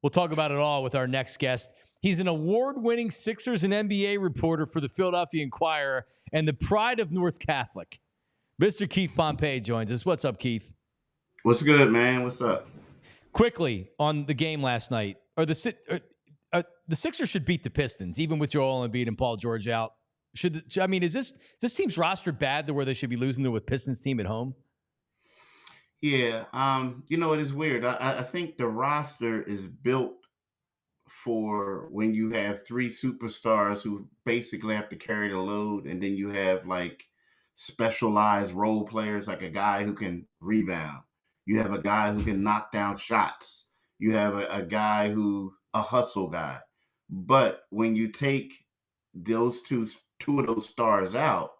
We'll talk about it all with our next guest. He's an award-winning Sixers and NBA reporter for the Philadelphia Inquirer and the pride of North Catholic. Mr. Keith Pompey joins us. What's up, Keith? What's good, man? What's up? Quickly on the game last night, the Sixers should beat the Pistons, even with Joel Embiid and Paul George out. Is this team's roster bad to where they should be losing to a Pistons team at home? Yeah, it is weird. I think the roster is built for when you have three superstars who basically have to carry the load, and then you have like specialized role players, like a guy who can rebound. You have a guy who can knock down shots. You have a guy a hustle guy. But when you take those two of those stars out,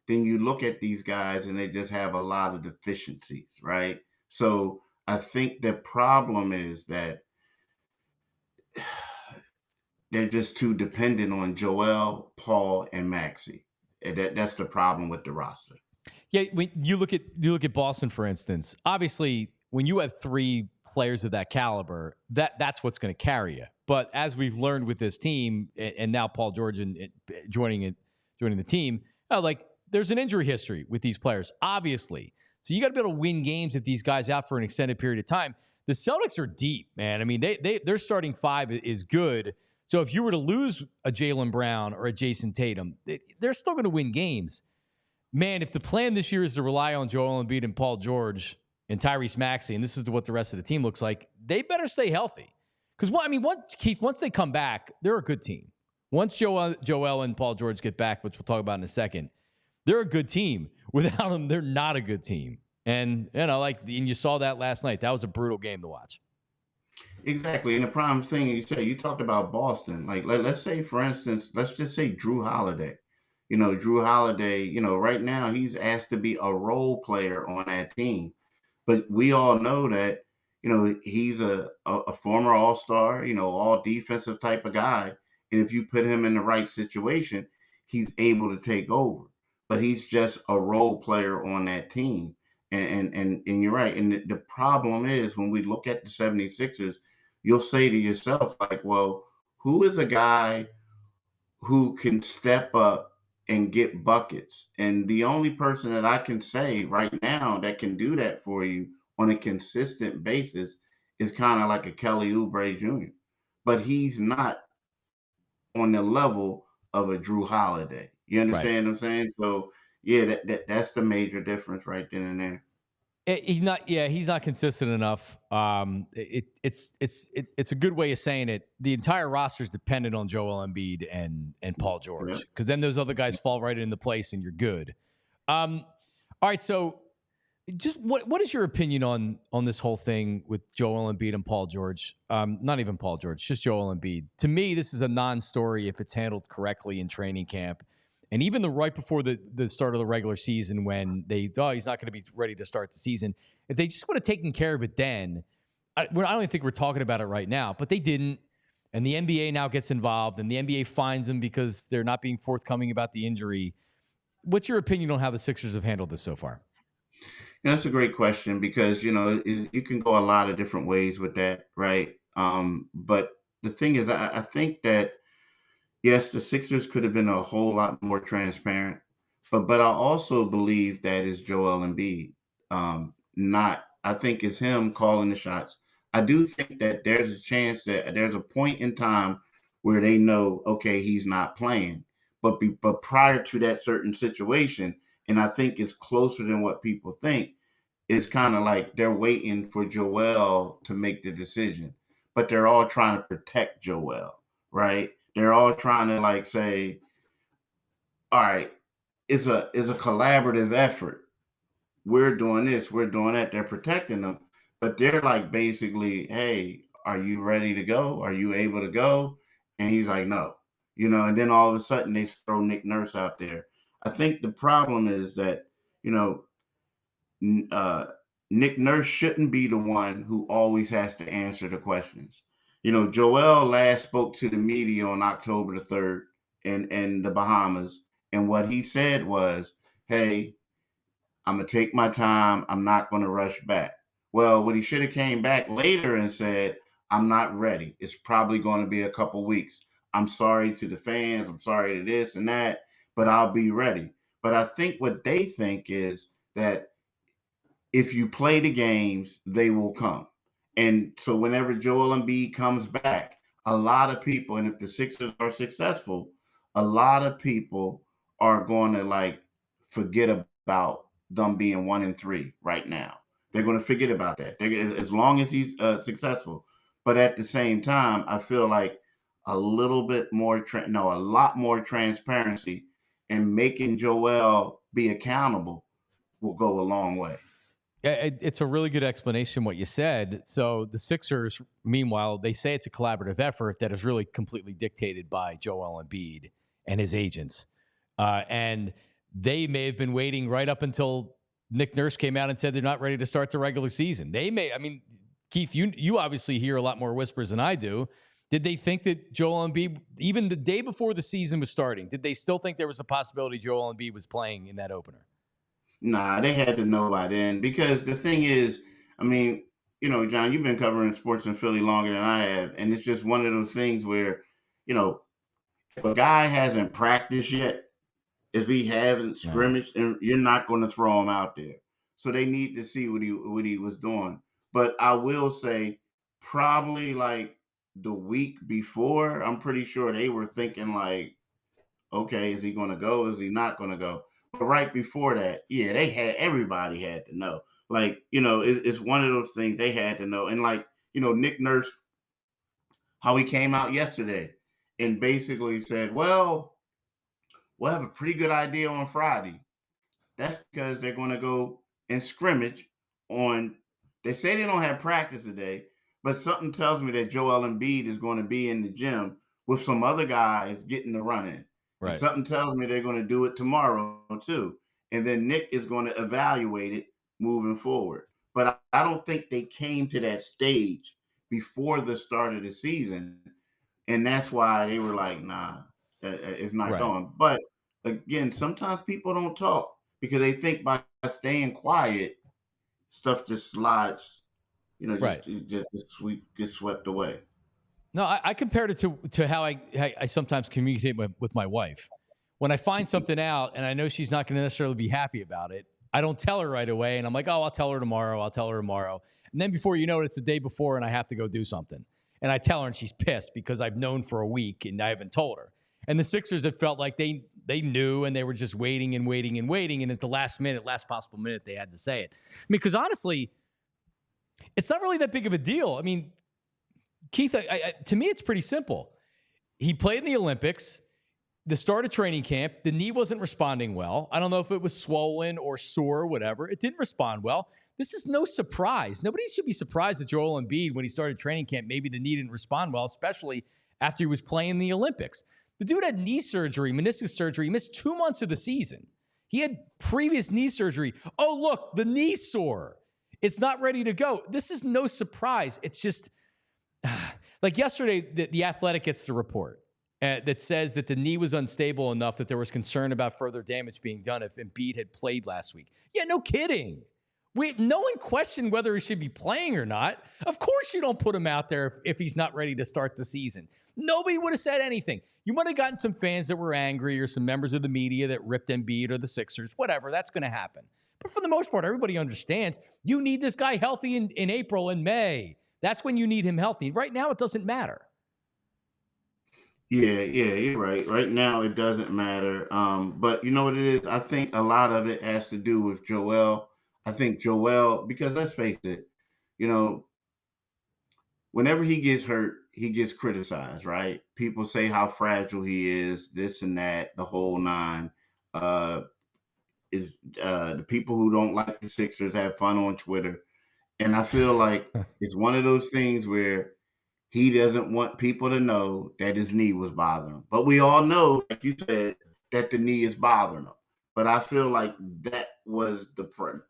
then you look at these guys and they just have a lot of deficiencies, right? So I think the problem is that they're just too dependent on Joel, Paul, and Maxey. That's the problem with the roster. Yeah, when you look at Boston, for instance, obviously when you have three players of that caliber, that's what's going to carry you. But as we've learned with this team, and now Paul George joining the team, there's an injury history with these players, obviously. So you got to be able to win games with these guys out for an extended period of time. The Celtics are deep, man. I mean, their starting five is good. So if you were to lose a Jaylen Brown or a Jason Tatum, they're still going to win games. Man, if the plan this year is to rely on Joel Embiid and Paul George and Tyrese Maxey, and this is what the rest of the team looks like, they better stay healthy. Because, once they come back, they're a good team. Once Joel and Paul George get back, which we'll talk about in a second, they're a good team. Without them, they're not a good team. And, and you saw that last night. That was a brutal game to watch. Exactly. And the prime thing you talked about Boston. Let's say, for instance, let's just say Drew Holiday. Drew Holiday, right now he's asked to be a role player on that team. But we all know that, he's a former all-star, all defensive type of guy. And if you put him in the right situation, he's able to take over. But he's just a role player on that team. And you're right. And the problem is when we look at the 76ers, you'll say to yourself, well, who is a guy who can step up and get buckets? And the only person that I can say right now that can do that for you on a consistent basis is kind of like a Kelly Oubre Jr. But he's not on the level of a Drew Holiday. You understand what I'm saying? So yeah, that's the major difference right then and there. He's not consistent enough. It's a good way of saying it. The entire roster is dependent on Joel Embiid and Paul George, because then those other guys fall right into place and you're good. All right, so just what is your opinion on this whole thing with Joel Embiid and Paul George? Not even Paul George, just Joel Embiid. To me, this is a non-story if it's handled correctly in training camp. And even right before the start of the regular season, when he's not going to be ready to start the season, if they just would have taken care of it then, I don't even think we're talking about it right now, but they didn't. And the NBA now gets involved, and the NBA fines them because they're not being forthcoming about the injury. What's your opinion on how the Sixers have handled this so far? That's a great question because, you can go a lot of different ways with that, right? But the thing is, I think that, yes, the Sixers could have been a whole lot more transparent, but I also believe that is Joel Embiid. I think it's him calling the shots. I do think that there's a chance that there's a point in time where they know, okay, he's not playing. But prior to that certain situation, and I think it's closer than what people think, it's kind of like they're waiting for Joel to make the decision. But they're all trying to protect Joel, right? They're all trying to say, all right, it's a collaborative effort. We're doing this, we're doing that. They're protecting them, but they're basically, hey, are you ready to go? Are you able to go? And he's like, no, and then all of a sudden they throw Nick Nurse out there. I think the problem is that, Nick Nurse shouldn't be the one who always has to answer the questions. Joel last spoke to the media on October the 3rd in the Bahamas. And what he said was, hey, I'm going to take my time. I'm not going to rush back. Well, what he should have came back later and said, I'm not ready. It's probably going to be a couple weeks. I'm sorry to the fans. I'm sorry to this and that, but I'll be ready. But I think what they think is that if you play the games, they will come. And so whenever Joel Embiid comes back, a lot of people, and if the Sixers are successful, a lot of people are going to like forget about them being 1-3 right now. They're going to forget about that. As long as he's successful. But at the same time, I feel like a little bit more, a lot more transparency and making Joel be accountable will go a long way. It's a really good explanation what you said. So the Sixers, meanwhile, they say it's a collaborative effort that is really completely dictated by Joel Embiid and his agents. And they may have been waiting right up until Nick Nurse came out and said they're not ready to start the regular season. Keith, you obviously hear a lot more whispers than I do. Did they think that Joel Embiid, even the day before the season was starting, did they still think there was a possibility Joel Embiid was playing in that opener? Nah, they had to know by then because the thing is, I mean, John, you've been covering sports in Philly longer than I have, and it's just one of those things where, if a guy hasn't practiced yet, if he hasn't scrimmaged, and you're not going to throw him out there. So they need to see what he was doing. But I will say, probably like the week before, I'm pretty sure they were thinking like, okay, is he going to go? Is he not going to go? But right before that, yeah, everybody had to know. Like, it's one of those things they had to know. And like, Nick Nurse, how he came out yesterday and basically said, well, we'll have a pretty good idea on Friday. That's because they're going to go and scrimmage on. They say they don't have practice today, but something tells me that Joel Embiid is going to be in the gym with some other guys getting the run in. Right. And something tells me they're going to do it tomorrow too. And then Nick is going to evaluate it moving forward. But I don't think they came to that stage before the start of the season. And that's why they were like, nah, it's not going. But again, sometimes people don't talk because they think by staying quiet, stuff just slides, just gets swept away. No, I compared it to how I sometimes communicate with my wife. When I find something out and I know she's not going to necessarily be happy about it, I don't tell her right away. And I'm like, oh, I'll tell her tomorrow. And then before you know it, it's the day before and I have to go do something. And I tell her and she's pissed because I've known for a week and I haven't told her. And the Sixers, it felt like they knew and they were just waiting. And at the last possible minute, they had to say it. I mean, because honestly, it's not really that big of a deal. I mean, Keith, to me, it's pretty simple. He played in the Olympics, the start of training camp. The knee wasn't responding well. I don't know if it was swollen or sore or whatever. It didn't respond well. This is no surprise. Nobody should be surprised that Joel Embiid, when he started training camp, maybe the knee didn't respond well, especially after he was playing the Olympics. The dude had knee surgery, meniscus surgery. He missed 2 months of the season. He had previous knee surgery. Oh, look, the knee's sore. It's not ready to go. This is no surprise. It's just like yesterday, the Athletic gets the report that says that the knee was unstable enough that there was concern about further damage being done if Embiid had played last week. Yeah, no kidding. No one questioned whether he should be playing or not. Of course you don't put him out there if he's not ready to start the season. Nobody would have said anything. You might have gotten some fans that were angry or some members of the media that ripped Embiid or the Sixers, whatever. That's going to happen. But for the most part, everybody understands you need this guy healthy in April and May. That's when you need him healthy. Right now, it doesn't matter. Yeah, you're right. Right now, it doesn't matter. But you know what it is? I think a lot of it has to do with Joel. I think Joel, because let's face it, whenever he gets hurt, he gets criticized, right? People say how fragile he is, this and that, the whole nine. The people who don't like the Sixers have fun on Twitter. And I feel like it's one of those things where he doesn't want people to know that his knee was bothering him. But we all know, like you said, that the knee is bothering him. But I feel like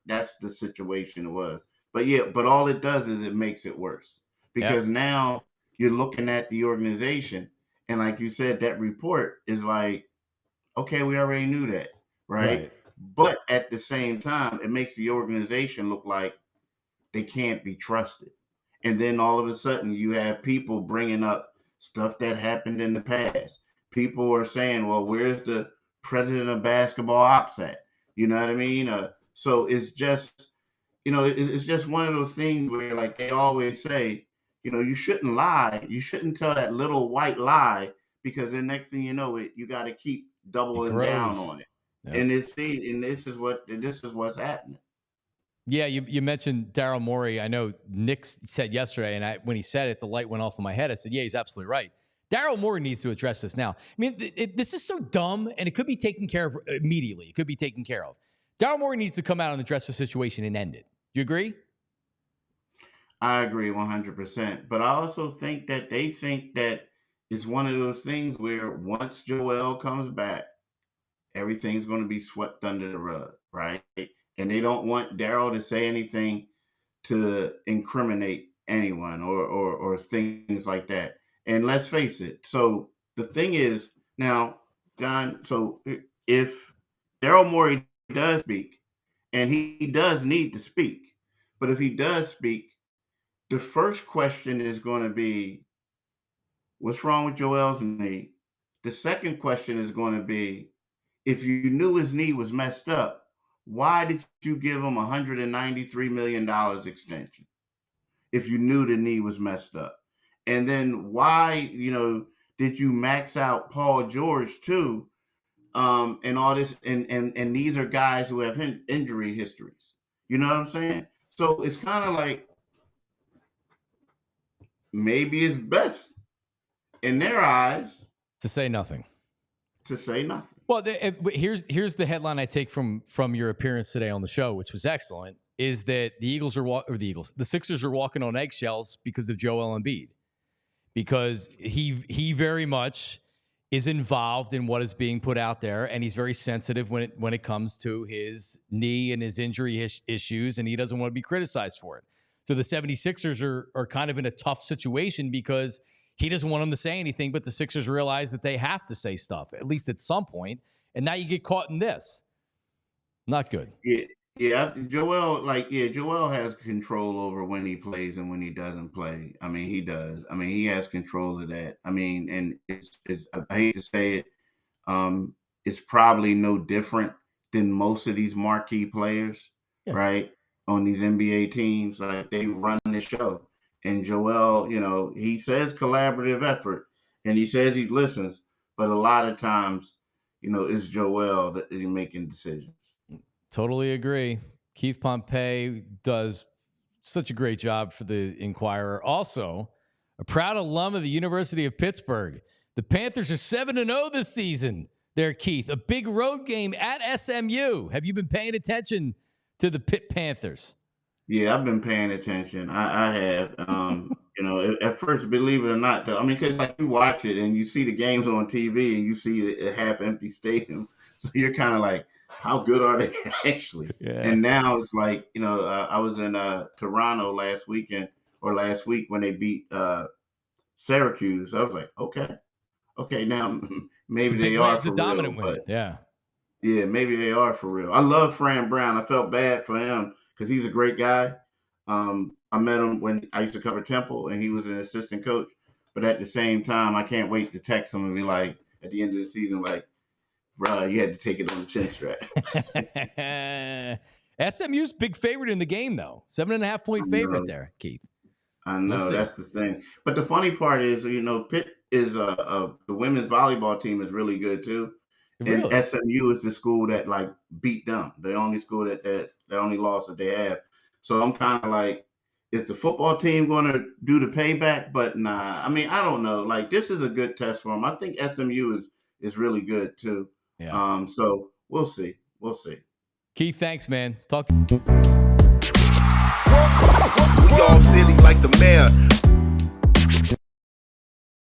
that's the situation it was. But yeah, but all it does is it makes it worse. Because now you're looking at the organization, and like you said, that report is like, okay, we already knew that, right? But at the same time, it makes the organization look like they can't be trusted. And then all of a sudden you have people bringing up stuff that happened in the past. People are saying, well, where's the president of basketball ops at? You know what I mean? So it's just, it's just one of those things where, like they always say, you shouldn't lie. You shouldn't tell that little white lie, because the next thing you know, you got to keep doubling down on it. Yep. And this is what's happening. Yeah, you mentioned Daryl Morey. I know Nick said yesterday, and when he said it, the light went off in my head. I said, yeah, he's absolutely right. Daryl Morey needs to address this now. I mean, this is so dumb, and it could be taken care of immediately. It could be taken care of. Daryl Morey needs to come out and address the situation and end it. You agree? I agree 100%. But I also think that they think that it's one of those things where once Joel comes back, everything's going to be swept under the rug, right? And they don't want Daryl to say anything to incriminate anyone or things like that. And let's face it. So the thing is now, John, so if Daryl Morey does speak, and he does need to speak, but if he does speak, the first question is going to be, what's wrong with Joel's knee? The second question is going to be, if you knew his knee was messed up, why did you give him $193 million extension if you knew the knee was messed up? And then why, did you max out Paul George too? And all this, and these are guys who have injury histories. You know what I'm saying? So it's kind of like, maybe it's best in their eyes to say nothing. Well, here's the headline I take from your appearance today on the show, which was excellent, is that the Sixers are walking on eggshells because of Joel Embiid, because he very much is involved in what is being put out there, and he's very sensitive when it comes to his knee and his injury issues, and he doesn't want to be criticized for it. So the 76ers are kind of in a tough situation because he doesn't want them to say anything, but the Sixers realize that they have to say stuff, at least at some point. And now you get caught in this. Not good. Yeah. Joel has control over when he plays and when he doesn't play. I mean, he does. I mean, he has control of that. I mean, and it's I hate to say it, it's probably no different than most of these marquee players, right? On these NBA teams, like they run the show. And Joel, he says collaborative effort, and he says he listens, but a lot of times, it's Joel that is making decisions. Totally agree. Keith Pompey does such a great job for the Inquirer. Also, a proud alum of the University of Pittsburgh. The Panthers are 7-0 this season. There, Keith, a big road game at SMU. Have you been paying attention to the Pitt Panthers? Yeah, I've been paying attention. I have. At first, believe it or not, though, I mean, because like you watch it and you see the games on TV and you see the half-empty stadiums, so you're kind of like, how good are they actually? Yeah. And now it's like, I was in Toronto last week when they beat Syracuse. I was like, okay, now maybe they are. It's a dominant win. Yeah, maybe they are for real. I love Fran Brown. I felt bad for him, because he's a great guy. I met him when I used to cover Temple, and he was an assistant coach. But at the same time, I can't wait to text him and be like, at the end of the season, like, bro, you had to take it on the chin strap. SMU's big favorite in the game, though. 7.5-point favorite there, Keith. I know, that's the thing. But the funny part is, Pitt is the women's volleyball team is really good too. Really? And SMU is the school that like beat them. The only school that the only loss that they have. So I'm kind of like, is the football team going to do the payback? But nah, I mean, I don't know. Like, this is a good test for them. I think SMU is really good too. Yeah. So we'll see. Keith, thanks, man. Talk. We all silly like the mayor.